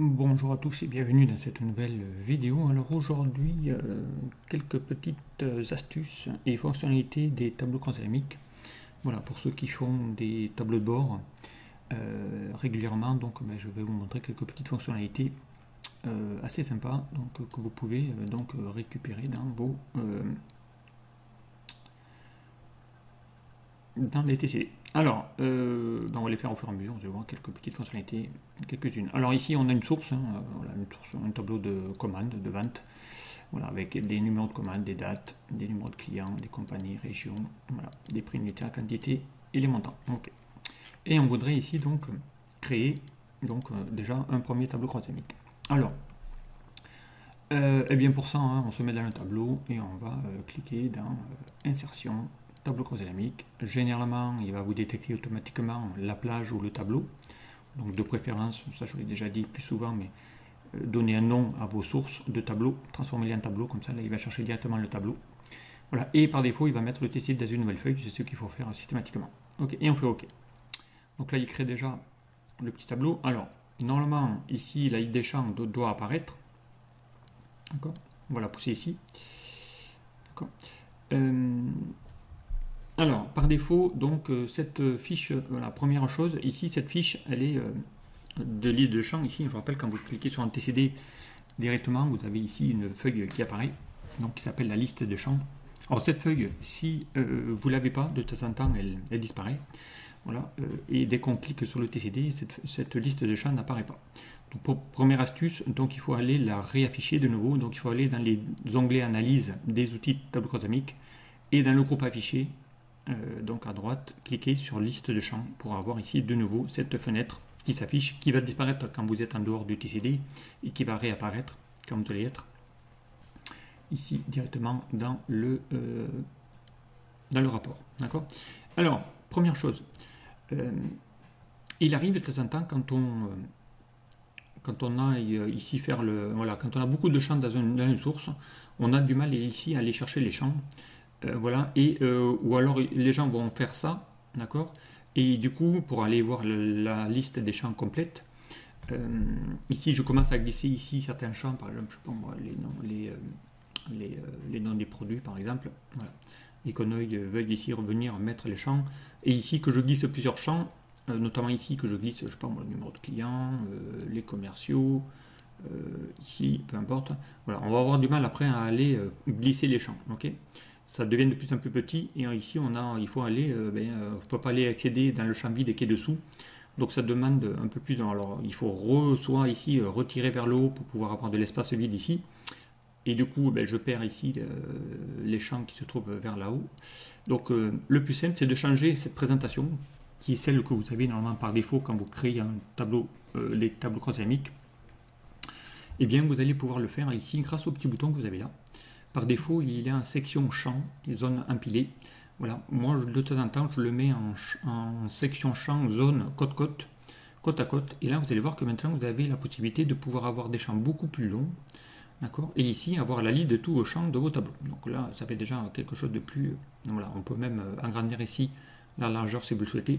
Bonjour à tous et bienvenue dans cette nouvelle vidéo. Alors aujourd'hui, quelques petites astuces et fonctionnalités des tableaux croisdynamiques. Voilà, pour ceux qui font des tableaux de bord régulièrement, donc je vais vous montrer quelques petites fonctionnalités assez sympas que vous pouvez récupérer dans les TCD. Alors, on va les faire au fur et à mesure, vous allez voir quelques petites fonctionnalités, quelques-unes. Alors ici, on a une source, voilà, un tableau de commande, de vente, voilà, avec des numéros de commande, des dates, des numéros de clients, des compagnies, régions, voilà, des prix unitaires, quantité et les montants. Okay. Et on voudrait ici donc créer déjà un premier tableau croisdynamique. Alors, et bien pour ça, on se met dans le tableau et on va cliquer dans Insertion, tableau croisdynamique. Généralement, il va vous détecter automatiquement la plage ou le tableau. Donc de préférence, ça je l'ai déjà dit plus souvent, mais donnez un nom à vos sources de tableau, transformez-les en tableau, comme ça là, il va chercher directement le tableau. Voilà. Et par défaut, il va mettre le TCD dans une nouvelle feuille, c'est ce qu'il faut faire systématiquement. Ok, et on fait OK. Donc là, il crée déjà le petit tableau. Alors, normalement, ici, la liste des champs doit apparaître. D'accord. On va la pousser ici. D'accord. Alors, par défaut, donc cette fiche, voilà, première chose, ici, cette fiche, elle est de liste de champs. Ici, je vous rappelle, quand vous cliquez sur un TCD directement, vous avez ici une feuille qui apparaît, donc qui s'appelle la liste de champs. Alors, cette feuille, si vous ne l'avez pas, de temps en temps, elle disparaît. Voilà, et dès qu'on clique sur le TCD, cette liste de champs n'apparaît pas. Donc, pour première astuce, donc il faut aller la réafficher de nouveau. Donc, il faut aller dans les onglets analyse des outils de tableau croisdynamique et dans le groupe affiché. Donc à droite, cliquez sur liste de champs pour avoir ici de nouveau cette fenêtre qui s'affiche, qui va disparaître quand vous êtes en dehors du TCD et qui va réapparaître quand vous allez être ici directement dans le rapport. D'accord. Alors, première chose, il arrive de temps en temps quand on a ici faire voilà, quand on a beaucoup de champs dans une source, on a du mal ici à aller chercher les champs. Voilà, ou alors les gens vont faire ça, d'accord, et du coup, pour aller voir la liste des champs complète, ici je commence à glisser ici certains champs, par exemple, je sais pas moi, les noms des produits par exemple, voilà, et qu'on veuille ici revenir mettre les champs, et ici que je glisse plusieurs champs, notamment ici que je glisse, je sais pas moi, le numéro de client, les commerciaux, ici, peu importe, voilà, on va avoir du mal après à aller glisser les champs, ok. Ça devient de plus en plus petit et ici il faut aller, on ne peut pas aller accéder dans le champ vide qui est dessous, donc ça demande un peu plus, alors il faut soit ici retirer vers le haut pour pouvoir avoir de l'espace vide ici, et du coup je perds ici les champs qui se trouvent vers là-haut. Donc le plus simple c'est de changer cette présentation qui est celle que vous avez normalement par défaut quand vous créez un tableau, les tableaux croisdynamiques. Et bien vous allez pouvoir le faire ici grâce au petit bouton que vous avez là. Par défaut, il est en section champ, zone empilée. Voilà, moi de temps en temps, je le mets en section champ, zone, côte à côte. Et là, vous allez voir que maintenant, vous avez la possibilité de pouvoir avoir des champs beaucoup plus longs. D'accord. Et ici, avoir la liste de tous vos champs de vos tableaux. Donc là, ça fait déjà quelque chose de plus. Voilà, on peut même agrandir ici la largeur si vous le souhaitez.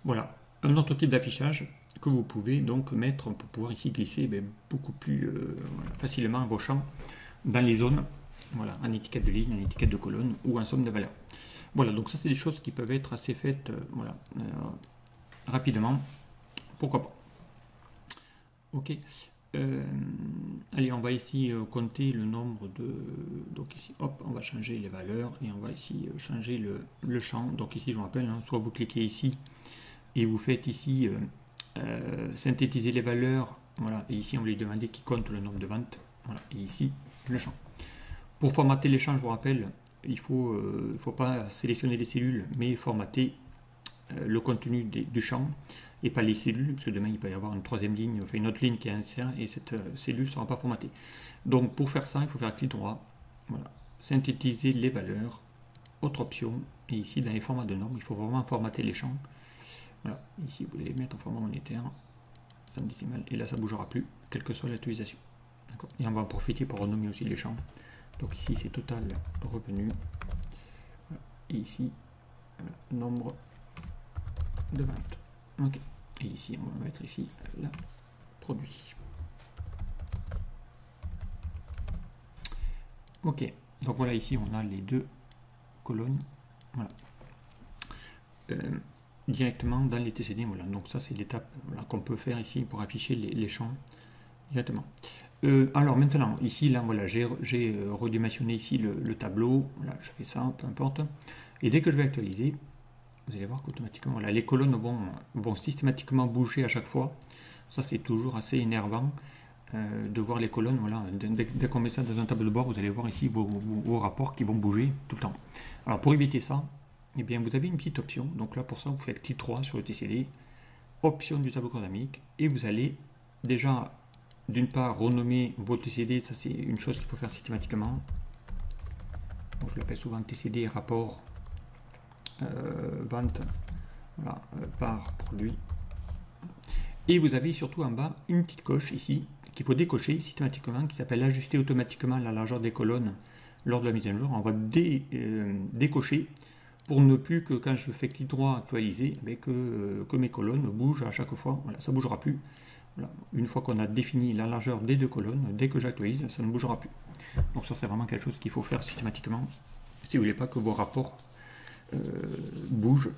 Voilà, un autre type d'affichage que vous pouvez donc mettre pour pouvoir ici glisser beaucoup plus facilement vos champs dans les zones. Voilà, en étiquette de ligne, en étiquette de colonne ou en somme de valeurs. Voilà, donc ça c'est des choses qui peuvent être assez faites rapidement. Pourquoi pas. Ok. Allez, on va ici compter le nombre de... Donc ici, hop, on va changer les valeurs et on va ici changer le champ. Donc ici, je vous rappelle, soit vous cliquez ici et vous faites ici synthétiser les valeurs. Voilà, et ici on va lui demander qui compte le nombre de ventes. Voilà, et ici, le champ. Pour formater les champs, je vous rappelle, il ne faut pas sélectionner les cellules, mais formater le contenu du champ et pas les cellules, parce que demain il peut y avoir une troisième ligne, enfin une autre ligne qui est insérée et cette cellule ne sera pas formatée. Donc pour faire ça, il faut faire clic droit, voilà, synthétiser les valeurs, autre option, et ici dans les formats de normes, il faut vraiment formater les champs. Voilà, ici vous les mettre en format monétaire, ça décimal, et là ça ne bougera plus, quelle que soit l'utilisation. Et on va en profiter pour renommer aussi les champs. Donc ici c'est total revenu. Et ici, nombre de ventes. Ok. Et ici, on va mettre ici la produit. Ok, donc voilà, ici on a les deux colonnes, voilà. Directement dans les TCD, voilà. Donc ça c'est l'étape voilà, qu'on peut faire ici pour afficher les champs directement. Alors maintenant, ici, là, voilà, j'ai redimensionné ici le tableau, voilà, je fais ça, peu importe. Et dès que je vais actualiser, vous allez voir qu'automatiquement, voilà, les colonnes vont systématiquement bouger à chaque fois. Ça c'est toujours assez énervant de voir les colonnes, voilà, dès qu'on met ça dans un tableau de bord, vous allez voir ici vos rapports qui vont bouger tout le temps. Alors pour éviter ça, eh bien, vous avez une petite option, donc là pour ça vous faites clic droit sur le TCD, option du tableau dynamique, et vous allez déjà d'une part renommer vos TCD, ça c'est une chose qu'il faut faire systématiquement. Bon, je l'appelle souvent TCD rapport vente voilà, par produit. Et vous avez surtout en bas une petite coche ici qu'il faut décocher systématiquement qui s'appelle ajuster automatiquement la largeur des colonnes lors de la mise à jour. On va décocher pour ne plus que quand je fais clic droit actualiser, que mes colonnes bougent à chaque fois. Voilà, ça ne bougera plus. Voilà. Une fois qu'on a défini la largeur des deux colonnes, dès que j'actualise, ça ne bougera plus. Donc ça c'est vraiment quelque chose qu'il faut faire systématiquement si vous ne voulez pas que vos rapports bougent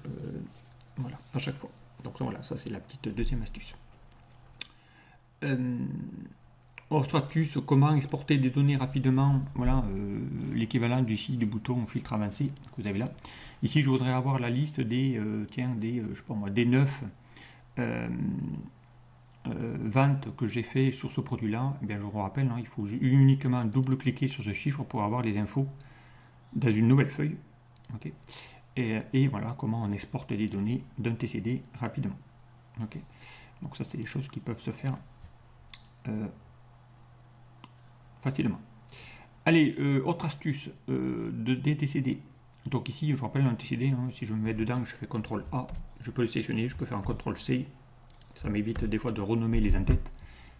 voilà, à chaque fois. Donc voilà, ça c'est la petite deuxième astuce. Autre astuce, comment exporter des données rapidement, voilà, l'équivalent d'ici du bouton filtre avancé que vous avez là. Ici je voudrais avoir la liste des, je sais pas moi, des 9 ventes que j'ai fait sur ce produit-là. Eh bien, je vous rappelle, hein, il faut uniquement double-cliquer sur ce chiffre pour avoir les infos dans une nouvelle feuille. Okay. Et voilà comment on exporte des données d'un TCD rapidement. Okay. Donc ça, c'est des choses qui peuvent se faire facilement. Allez, autre astuce des TCD. Donc ici, je vous rappelle un TCD, hein, si je me mets dedans, je fais CTRL A, je peux le sélectionner, je peux faire un CTRL C. Ça m'évite des fois de renommer les en-têtes.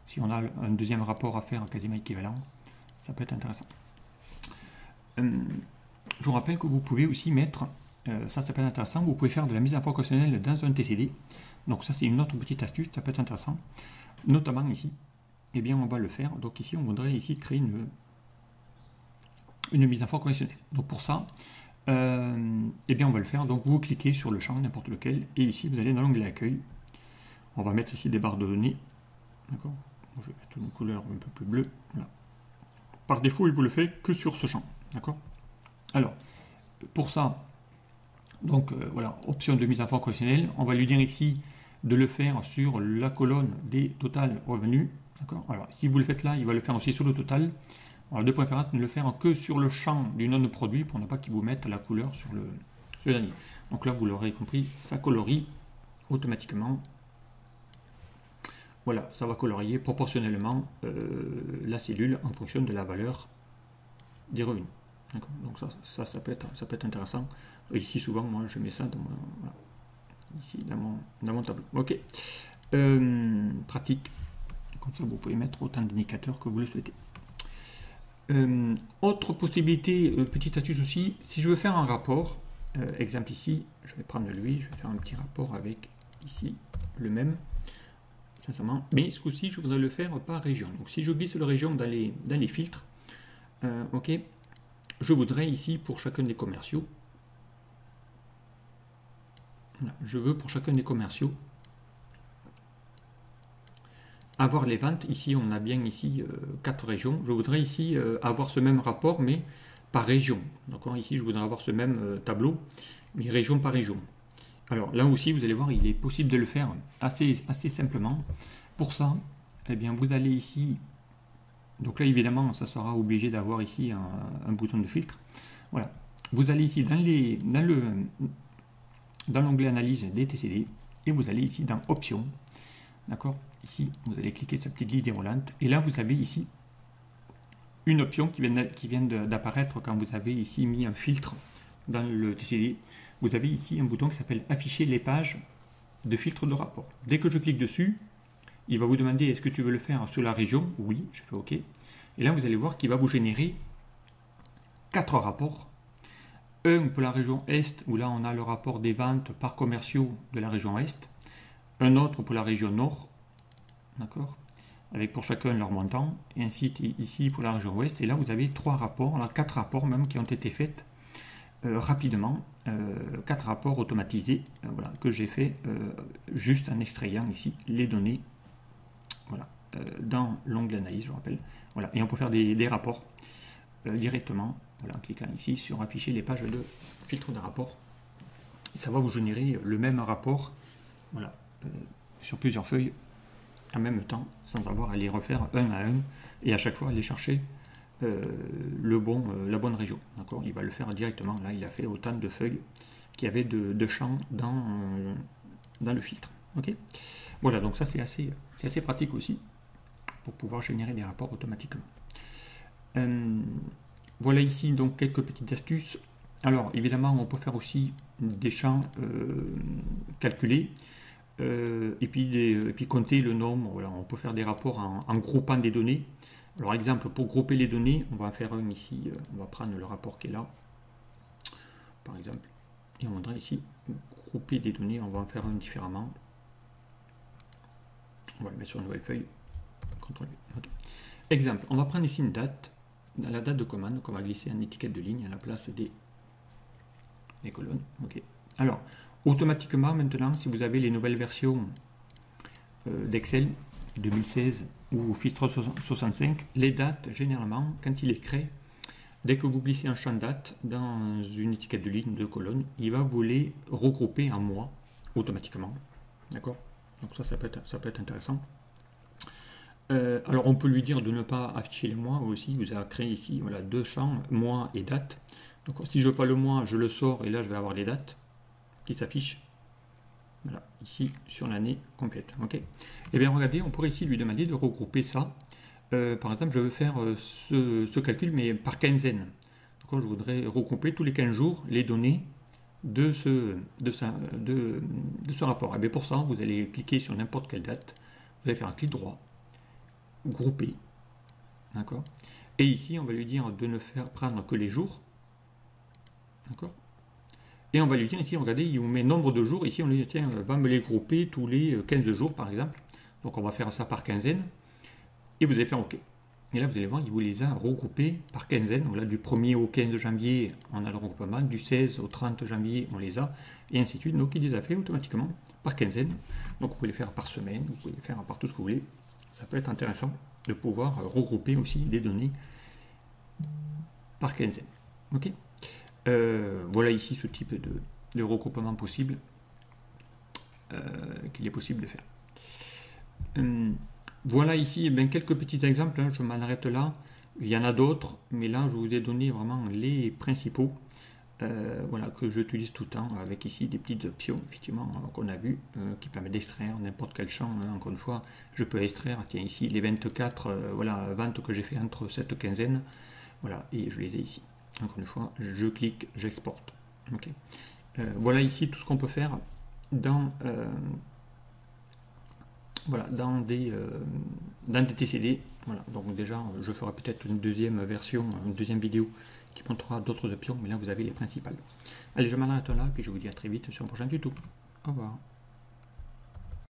Si on a un deuxième rapport à faire quasiment équivalent, ça peut être intéressant. Je vous rappelle que vous pouvez aussi mettre, ça peut être intéressant, vous pouvez faire de la mise en forme occasionnelle dans un TCD. Donc ça c'est une autre petite astuce, ça peut être intéressant. Notamment ici, eh bien on va le faire. Donc ici on voudrait ici créer une mise en forme occasionnelle. Donc pour ça, eh bien on va le faire. Donc vous cliquez sur le champ, n'importe lequel, et ici vous allez dans l'onglet accueil. On va mettre ici des barres de données. D'accord. Je vais mettre une couleur un peu plus bleue. Voilà. Par défaut, il vous le fait que sur ce champ. D'accord. Alors, pour ça, donc voilà, option de mise en forme correctionnelle. On va lui dire ici de le faire sur la colonne des total revenus. D'accord. Alors, si vous le faites là, il va le faire aussi sur le total. Alors, de préférence, ne le faire que sur le champ du nom de produit pour ne pas qu'il vous mette la couleur sur le dernier. Donc là, vous l'aurez compris, ça colorie automatiquement. Voilà, ça va colorier proportionnellement la cellule en fonction de la valeur des revenus. Donc ça peut être intéressant. Et ici, souvent, moi, je mets ça dans voilà, ici, dans mon tableau. Ok. Pratique. Comme ça, vous pouvez mettre autant d'indicateurs que vous le souhaitez. Autre possibilité, petite astuce aussi, si je veux faire un rapport, exemple ici, je vais prendre lui, je vais faire un petit rapport avec ici le même. Sincèrement, mais ce coup-ci, je voudrais le faire par région. Donc, si je glisse la région dans les filtres, ok, je voudrais ici pour chacun des commerciaux, voilà, je veux pour chacun des commerciaux avoir les ventes. Ici, on a bien ici 4 régions. Je voudrais ici avoir ce même rapport, mais par région. Donc, ici, je voudrais avoir ce même tableau, mais région par région. Alors là aussi, vous allez voir, il est possible de le faire assez simplement. Pour ça, eh bien, vous allez ici, donc là évidemment, ça sera obligé d'avoir ici un bouton de filtre. Voilà, vous allez ici dans l'onglet analyse des TCD et vous allez ici dans options. D'accord. Ici, vous allez cliquer sur cette petite ligne déroulante et là, vous avez ici une option qui vient d'apparaître quand vous avez ici mis un filtre dans le TCD. Vous avez ici un bouton qui s'appelle afficher les pages de filtre de rapport. Dès que je clique dessus, il va vous demander est-ce que tu veux le faire sur la région? Oui, je fais OK. Et là, vous allez voir qu'il va vous générer 4 rapports. Un pour la région Est, où là on a le rapport des ventes par commerciaux de la région Est. Un autre pour la région Nord. D'accord. avec pour chacun leur montant, et ainsi ici pour la région ouest. Et là, vous avez 3 rapports, là 4 rapports même qui ont été faits rapidement, 4 rapports automatisés, voilà, que j'ai fait juste en extrayant ici les données, voilà, dans l'onglet analyse, je rappelle. Voilà, et on peut faire des rapports directement, voilà, en cliquant ici sur afficher les pages de filtre de rapport. Et ça va vous générer le même rapport, voilà, sur plusieurs feuilles en même temps, sans avoir à les refaire un à un et à chaque fois aller chercher la bonne région. Il va le faire directement. Là, il a fait autant de feuilles qu'il y avait de champs dans le filtre. Okay, voilà, donc ça c'est assez pratique aussi pour pouvoir générer des rapports automatiquement. Voilà ici donc quelques petites astuces. Alors évidemment, on peut faire aussi des champs calculés. Et puis compter le nombre, voilà, on peut faire des rapports en groupant des données. Alors exemple, pour grouper les données, on va en faire un ici, on va prendre le rapport qui est là, par exemple, et on voudra ici grouper des données, on va en faire un différemment. On va le mettre sur une nouvelle feuille, CTRL V. Okay. Exemple, on va prendre ici une date, la date de commande qu'on va glisser en étiquette de ligne à la place des colonnes. Okay. Alors, automatiquement maintenant, si vous avez les nouvelles versions d'Excel 2016 ou Office 365, les dates, généralement, quand il les crée, dès que vous glissez un champ date dans une étiquette de ligne, de colonne, il va vous les regrouper en mois automatiquement. D'accord? Donc ça peut être intéressant. Alors on peut lui dire de ne pas afficher les mois aussi. Vous avez créé ici, voilà, 2 champs, mois et date. Donc si je veux pas le mois, je le sors et là je vais avoir les dates qui s'affichent. Voilà, ici sur l'année complète. Ok. Et bien regardez, on pourrait ici lui demander de regrouper ça. Par exemple, je veux faire ce calcul, mais par quinzaine. Donc, je voudrais regrouper tous les 15 jours les données de ce rapport. Et bien pour ça, vous allez cliquer sur n'importe quelle date. Vous allez faire un clic droit, grouper. D'accord. Et ici, on va lui dire de ne faire prendre que les jours. D'accord. Et on va lui dire ici, regardez, il vous met nombre de jours. Ici, on lui dit, tiens, va me les grouper tous les 15 jours, par exemple. Donc, on va faire ça par quinzaine. Et vous allez faire OK. Et là, vous allez voir, il vous les a regroupés par quinzaine. Donc là, du 1er au 15 janvier, on a le regroupement. Du 16 au 30 janvier, on les a. Et ainsi de suite. Donc, il les a fait automatiquement par quinzaine. Donc, vous pouvez les faire par semaine. Vous pouvez les faire par tout ce que vous voulez. Ça peut être intéressant de pouvoir regrouper aussi des données par quinzaine. OK. Voilà ici ce type de regroupement possible qu'il est possible de faire. Voilà ici quelques petits exemples, hein, je m'en arrête là. Il y en a d'autres, mais là je vous ai donné vraiment les principaux voilà, que j'utilise tout le temps, avec ici des petites options effectivement qu'on a vu qui permettent d'extraire n'importe quel champ. Hein, encore une fois, je peux extraire, tiens ici les 24 voilà, ventes que j'ai fait entre cette quinzaine, voilà, et je les ai ici. Encore une fois, je clique, j'exporte. Okay. Voilà ici tout ce qu'on peut faire dans, voilà, dans des TCD. Voilà. Donc déjà, je ferai peut-être une deuxième version, une deuxième vidéo qui montrera d'autres options, mais là vous avez les principales. Allez, je m'arrête là, puis je vous dis à très vite sur un prochain tuto. Au revoir.